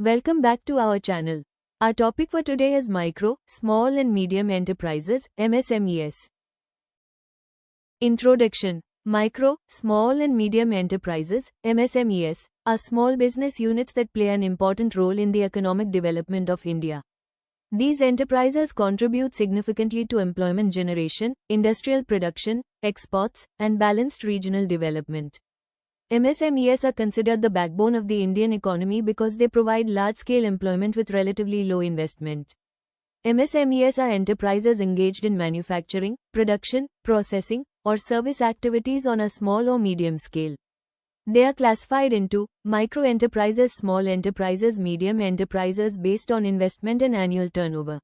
Welcome back to our channel. Our topic for today is micro, small and medium enterprises, MSMEs. Introduction. Micro, small and medium enterprises, MSMEs, are small business units that play an important role in the economic development of India. These enterprises contribute significantly to employment generation, industrial production, exports, and balanced regional development. MSMEs are considered the backbone of the Indian economy because they provide large-scale employment with relatively low investment. MSMEs are enterprises engaged in manufacturing, production, processing, or service activities on a small or medium scale. They are classified into micro enterprises, small enterprises, medium enterprises based on investment and annual turnover.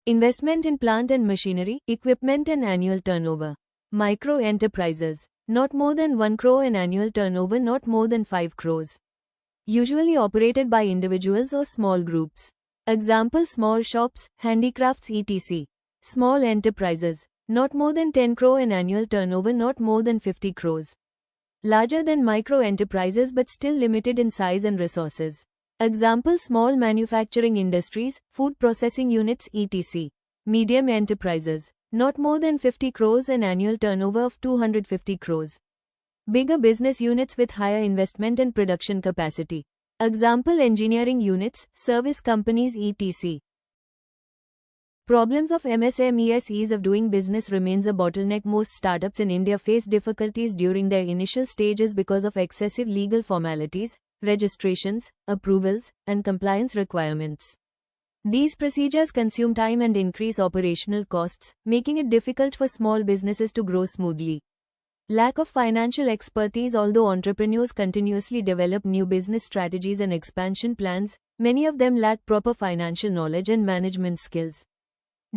Investment in plant and machinery, equipment and annual turnover. Micro enterprises. Not more than 1 crore in annual turnover, not more than 5 crores. Usually operated by individuals or small groups. Example: small shops, handicrafts etc. Small enterprises. Not more than 10 crore in annual turnover, not more than 50 crores. Larger than micro enterprises but still limited in size and resources. Example: small manufacturing industries, food processing units etc. Medium enterprises. Not more than 50 crores and annual turnover of 250 crores. Bigger business units with higher investment and production capacity. Example: engineering units, service companies etc. Problems of MSMEs. Ease of doing business remains a bottleneck. Most startups in India face difficulties during their initial stages because of excessive legal formalities, registrations, approvals, and compliance requirements. These procedures consume time and increase operational costs, making it difficult for small businesses to grow smoothly. Lack of financial expertise. Although entrepreneurs continuously develop new business strategies and expansion plans, many of them lack proper financial knowledge and management skills.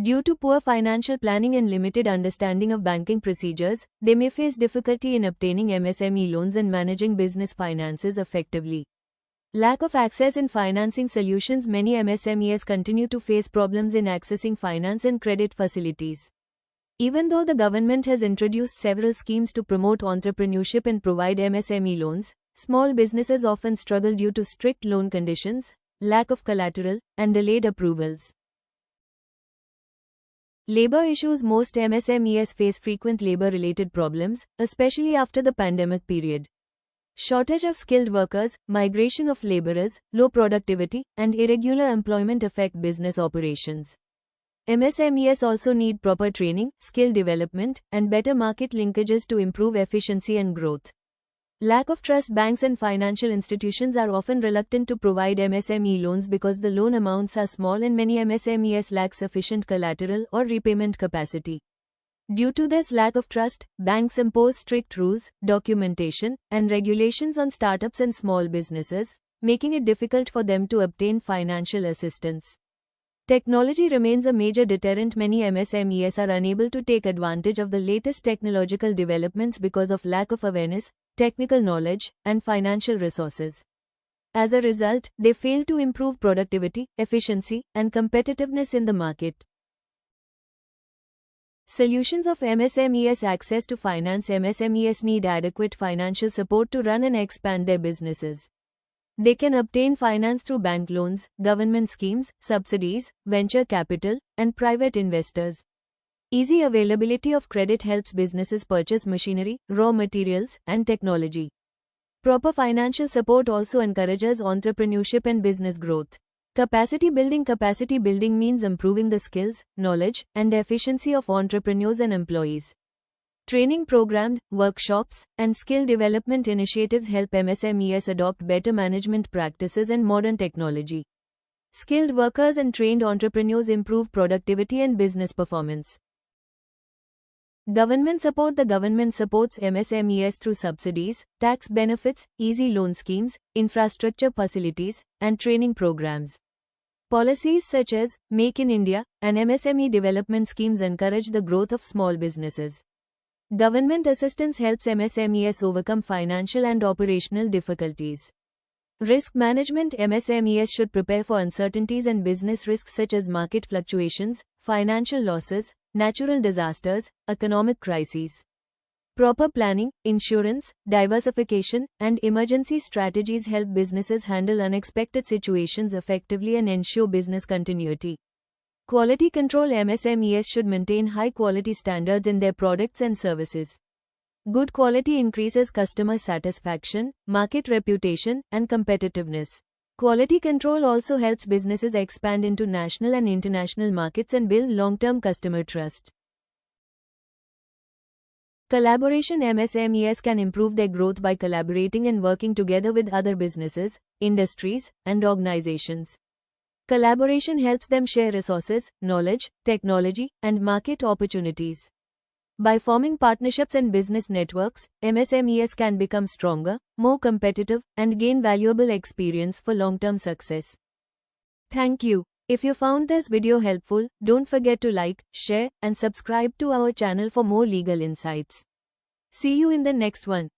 Due to poor financial planning and limited understanding of banking procedures, they may face difficulty in obtaining MSME loans and managing business finances effectively. Lack of access in financing solutions. Many MSMEs continue to face problems in accessing finance and credit facilities. Even though the government has introduced several schemes to promote entrepreneurship and provide MSME loans, small businesses often struggle due to strict loan conditions, lack of collateral, and delayed approvals. Labor issues. Most MSMEs face frequent labor-related problems, especially after the pandemic period. Shortage of skilled workers, migration of laborers, low productivity, and irregular employment affect business operations. MSMEs also need proper training, skill development, and better market linkages to improve efficiency and growth. Lack of trust. Banks and financial institutions are often reluctant to provide MSME loans because the loan amounts are small and many MSMEs lack sufficient collateral or repayment capacity. Due to this lack of trust, banks impose strict rules, documentation, and regulations on startups and small businesses, making it difficult for them to obtain financial assistance. Technology remains a major deterrent. Many MSMEs are unable to take advantage of the latest technological developments because of lack of awareness, technical knowledge, and financial resources. As a result, they fail to improve productivity, efficiency, and competitiveness in the market. Solutions of MSMEs. Access to finance. MSMEs need adequate financial support to run and expand their businesses. They can obtain finance through bank loans, government schemes, subsidies, venture capital, and private investors. Easy availability of credit helps businesses purchase machinery, raw materials, and technology. Proper financial support also encourages entrepreneurship and business growth. Capacity building. Capacity building means improving the skills, knowledge, and efficiency of entrepreneurs and employees. Training programs, workshops, and skill development initiatives help MSMEs adopt better management practices and modern technology. Skilled workers and trained entrepreneurs improve productivity and business performance. Government support. The government supports MSMEs through subsidies, tax benefits, easy loan schemes, infrastructure facilities, and training programs. Policies such as Make in India and MSME development schemes encourage the growth of small businesses. Government assistance helps MSMEs overcome financial and operational difficulties. Risk management. MSMEs should prepare for uncertainties and business risks such as market fluctuations, financial losses, natural disasters, economic crises. Proper planning, insurance, diversification, and emergency strategies help businesses handle unexpected situations effectively and ensure business continuity. Quality control: MSMEs should maintain high quality standards in their products and services. Good quality increases customer satisfaction, market reputation, and competitiveness. Quality control also helps businesses expand into national and international markets and build long-term customer trust. Collaboration: MSMEs can improve their growth by collaborating and working together with other businesses, industries, and organizations. Collaboration helps them share resources, knowledge, technology, and market opportunities. By forming partnerships and business networks, MSMEs can become stronger, more competitive, and gain valuable experience for long-term success. Thank you. If you found this video helpful, don't forget to like, share, and subscribe to our channel for more legal insights. See you in the next one.